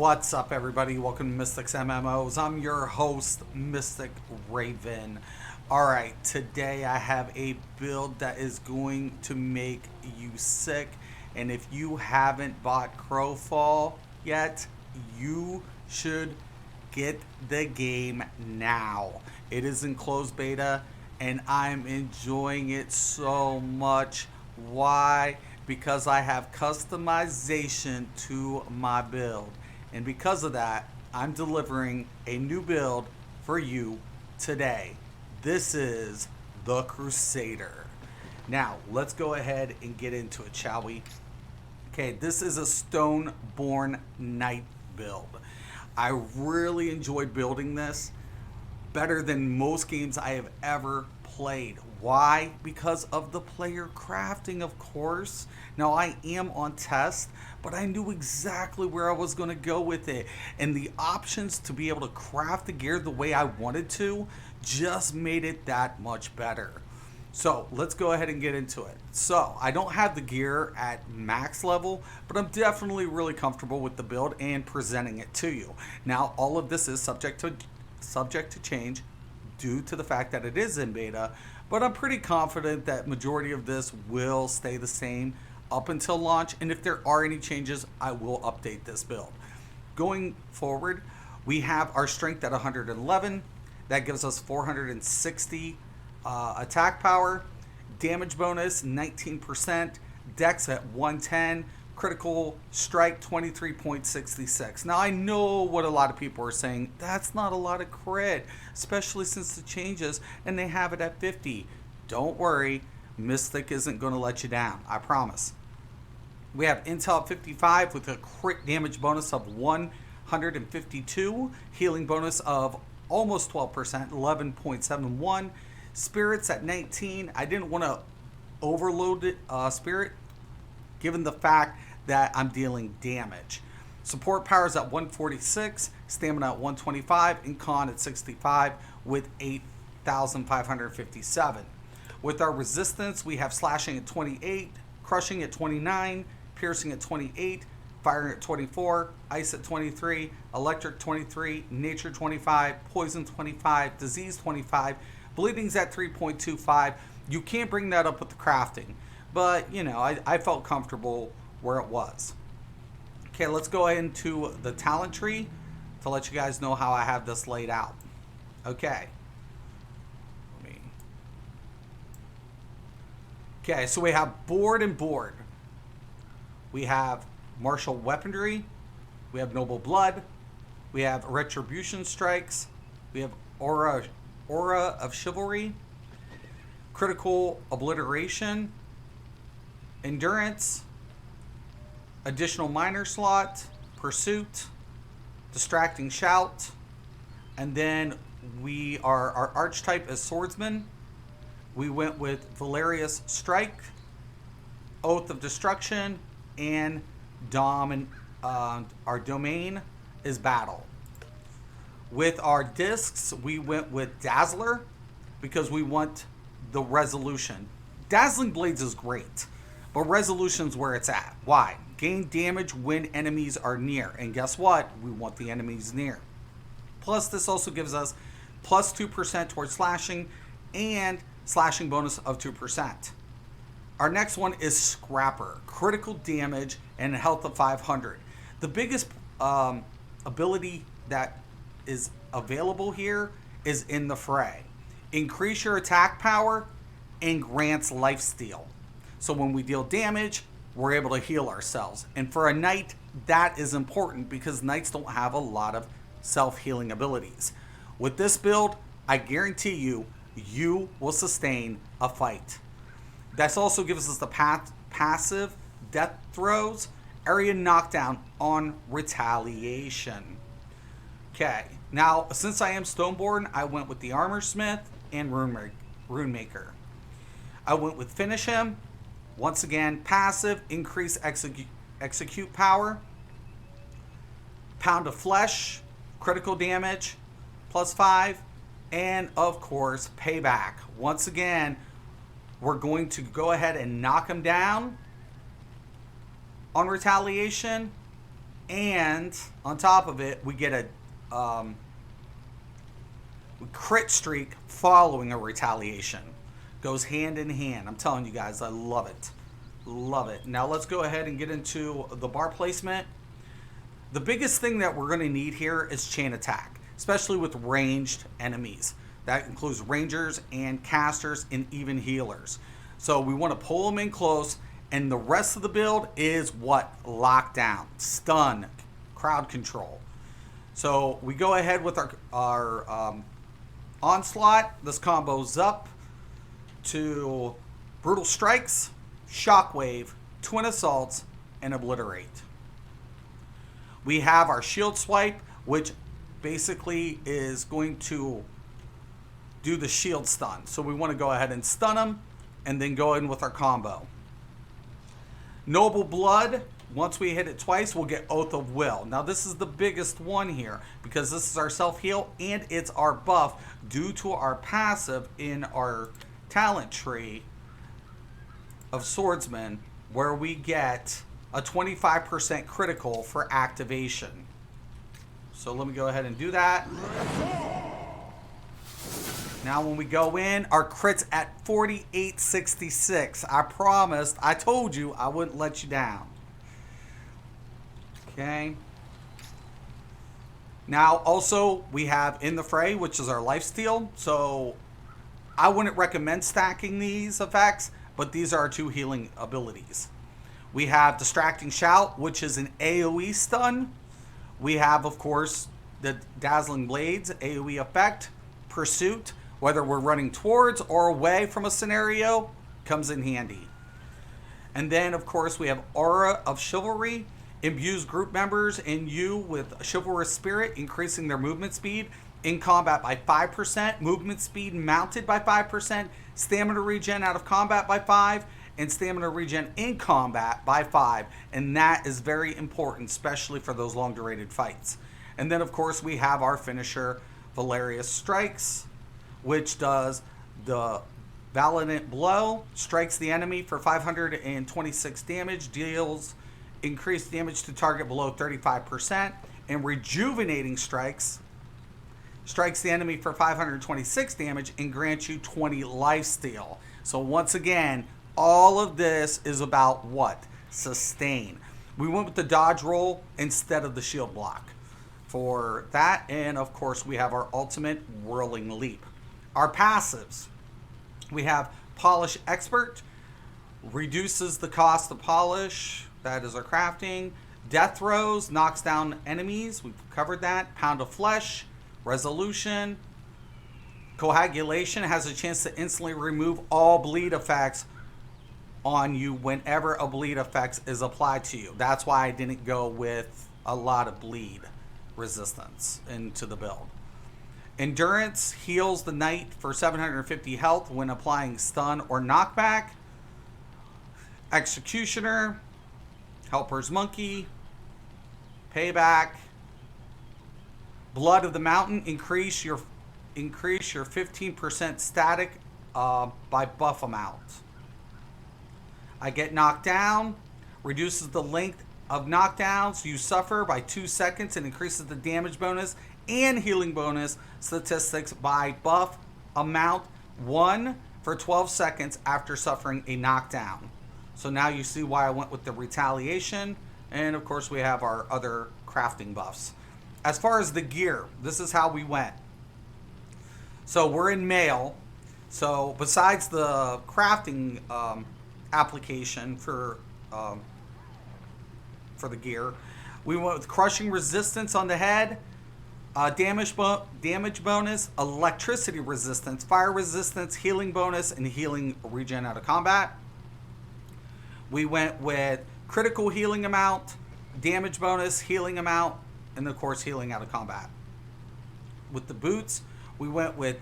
What's up, everybody? Welcome to Mistick's MMOs. I'm your host, Mistick Raven. Alright, today I have a build that is going to make you sick. And if you haven't bought Crowfall yet, you should get the game now. It is in closed beta, and I'm enjoying it so much. Why? Because I have customization to my build. And because of that, I'm delivering a new build for you today. This is the Crusader. Now, let's go ahead and get into it, shall we? Okay, this is a Stoneborn Knight build. I really enjoyed building this. Better than most games I have ever played. Why? Because of the player crafting, of course. Now, I am on test, but I knew exactly where I was going to go with it. And the options to be able to craft the gear the way I wanted to just made it that much better. So, let's go ahead and get into it. So, I don't have the gear at max level, but I'm definitely really comfortable with the build and presenting it to you. Now, all of this is subject to change due to the fact that it is in beta, but I'm pretty confident that majority of this will stay the same up until launch, and if there are any changes, I will update this build. Going forward, we have our strength at 111. That gives us 460 attack power, damage bonus 19%, dex at 110, critical strike 23.66. Now, I know what a lot of people are saying. That's not a lot of crit, especially since the changes, and they have it at 50. Don't worry, Mistick isn't going to let you down, I promise. We have Intel at 55 with a crit damage bonus of 152, healing bonus of almost 12%, 11.71. Spirits at 19. I didn't want to overload it, spirit, given the fact that I'm dealing damage. Support powers at 146, stamina at 125, and con at 65 with 8,557. With our resistance, we have slashing at 28, crushing at 29, piercing at 28, fire at 24, ice at 23, electric 23, nature 25, poison 25, disease 25, bleeding's at 3.25. You can't bring that up with the crafting, but you know, I felt comfortable where it was. Okay, let's go into the talent tree to let you guys know how I have this laid out. Okay. Okay, so we have board and board. We have martial weaponry. We have noble blood. We have retribution strikes. We have aura of chivalry. Critical obliteration. Endurance. Additional minor slot. Pursuit. Distracting shout. And then our archetype is swordsman. We went with Valerius Strike, Oath of Destruction, and our domain is Battle. With our discs, we went with Dazzler because we want the resolution. Dazzling Blades is great, but resolution's where it's at. Why? Gain damage when enemies are near, and guess what? We want the enemies near. Plus, this also gives us plus 2% towards slashing and slashing bonus of 2%. Our next one is Scrapper, critical damage and health of 500. The biggest ability that is available here is in the fray. Increase your attack power and grants lifesteal. So when we deal damage, we're able to heal ourselves. And for a knight, that is important because knights don't have a lot of self-healing abilities. With this build, I guarantee you will sustain a fight. This also gives us the passive death throws, area knockdown on retaliation. Okay, now since I am Stoneborn, I went with the Armor Smith and Runemaker. I went with Finish Him. Once again, passive, increase execute power. Pound of Flesh, critical damage, plus 5. And of course, Payback. Once again, we're going to go ahead and knock him down on retaliation And on top of it, we get a crit streak following a retaliation. Goes hand in hand. I'm telling you guys, I love it. Love it. Now let's go ahead and get into the bar placement. The biggest thing that we're going to need here is chain attack, especially with ranged enemies. That includes rangers and casters and even healers. So we want to pull them in close, and the rest of the build is what? Lockdown, stun, crowd control. So we go ahead with our onslaught. This combo's up to brutal strikes, shockwave, twin assaults, and obliterate. We have our shield swipe, which basically is going to do the shield stun. So we want to go ahead and stun them and then go in with our combo. Noble Blood, once we hit it twice, we'll get Oath of Will. Now this is the biggest one here because this is our self-heal and it's our buff due to our passive in our talent tree of Swordsman, where we get a 25% critical for activation. So let me go ahead and do that. Now when we go in, our crit's at 4866. I promised, I told you I wouldn't let you down. Okay. Now also we have In the Fray, which is our lifesteal. So I wouldn't recommend stacking these effects, but these are our two healing abilities. We have Distracting Shout, which is an AoE stun. We have, of course, the Dazzling Blades AoE effect. Pursuit, whether we're running towards or away from a scenario, comes in handy. And then, of course, we have Aura of Chivalry. Imbues group members and you with chivalrous spirit, increasing their movement speed in combat by 5%, movement speed mounted by 5%, stamina regen out of combat by 5%, and stamina regen in combat by 5%. And that is very important, especially for those long-durated fights. And then, of course, we have our finisher, Valerius Strikes, which does the Valiant Blow, strikes the enemy for 526 damage, deals increased damage to target below 35%, and Rejuvenating Strikes strikes the enemy for 526 damage and grants you 20 lifesteal. So once again, all of this is about what? Sustain. We went with the dodge roll instead of the shield block for that. And of course, we have our ultimate Whirling Leap. Our passives. We have Polish Expert. Reduces the cost of polish. That is our crafting. Death Throes knocks down enemies. We've covered that. Pound of Flesh. Resolution. Coagulation has a chance to instantly remove all bleed effects on you whenever a bleed effect is applied to you. That's why I didn't go with a lot of bleed resistance into the build. Endurance heals the knight for 750 health when applying stun or knockback. Executioner, Helper's Monkey, Payback, Blood of the Mountain, increase your 15% static by buff amount. I get knocked down, reduces the length of knockdowns you suffer by 2 seconds and increases the damage bonus and healing bonus statistics by buff amount 1 for 12 seconds after suffering a knockdown. So now you see why I went with the retaliation. And of course we have our other crafting buffs. As far as the gear, this is how we went. So we're in mail. So besides the crafting application for the gear, we went with crushing resistance on the head, damage bonus, electricity resistance, fire resistance, healing bonus, and healing regen out of combat. We went with critical healing amount, damage bonus, healing amount, and of course healing out of combat. With the boots, we went with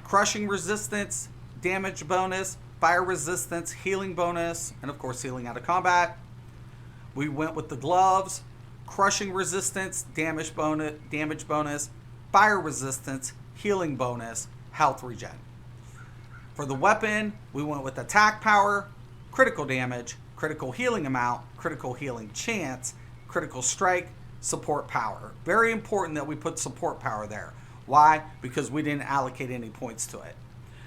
crushing resistance, damage bonus, fire resistance, healing bonus, and of course healing out of combat. We went with the gloves, crushing resistance, damage bonus, fire resistance, healing bonus, health regen. For the weapon, we went with attack power, critical damage, critical healing amount, critical healing chance, critical strike, support power. Very important that we put support power there. Why? Because we didn't allocate any points to it.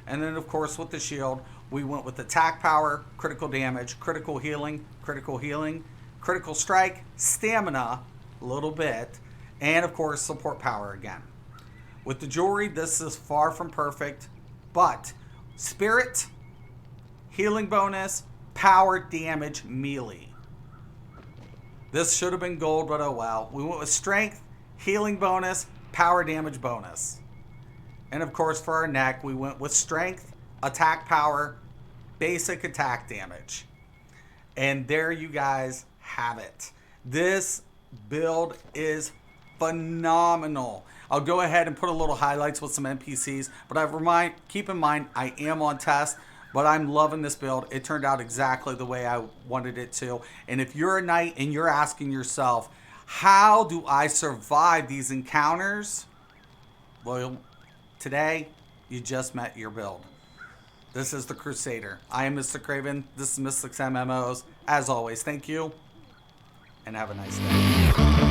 And then, of course, with the shield, we went with attack power, critical damage, critical healing, critical strike, stamina, a little bit, and, of course, support power again. With the jewelry, this is far from perfect, but spirit, healing bonus, power, damage, melee. This should have been gold, but oh well. We went with strength, healing bonus, power damage bonus. And of course, for our neck, we went with strength, attack power, basic attack damage. And there you guys have it. This build is phenomenal. I'll go ahead and put a little highlights with some NPCs, but keep in mind, I am on test, but I'm loving this build. It turned out exactly the way I wanted it to. And if you're a knight and you're asking yourself, how do I survive these encounters? Well, today, you just met your build. This is the Crusader. I am Mr. Craven. This is Mistick's MMOs. As always, thank you, and have a nice day.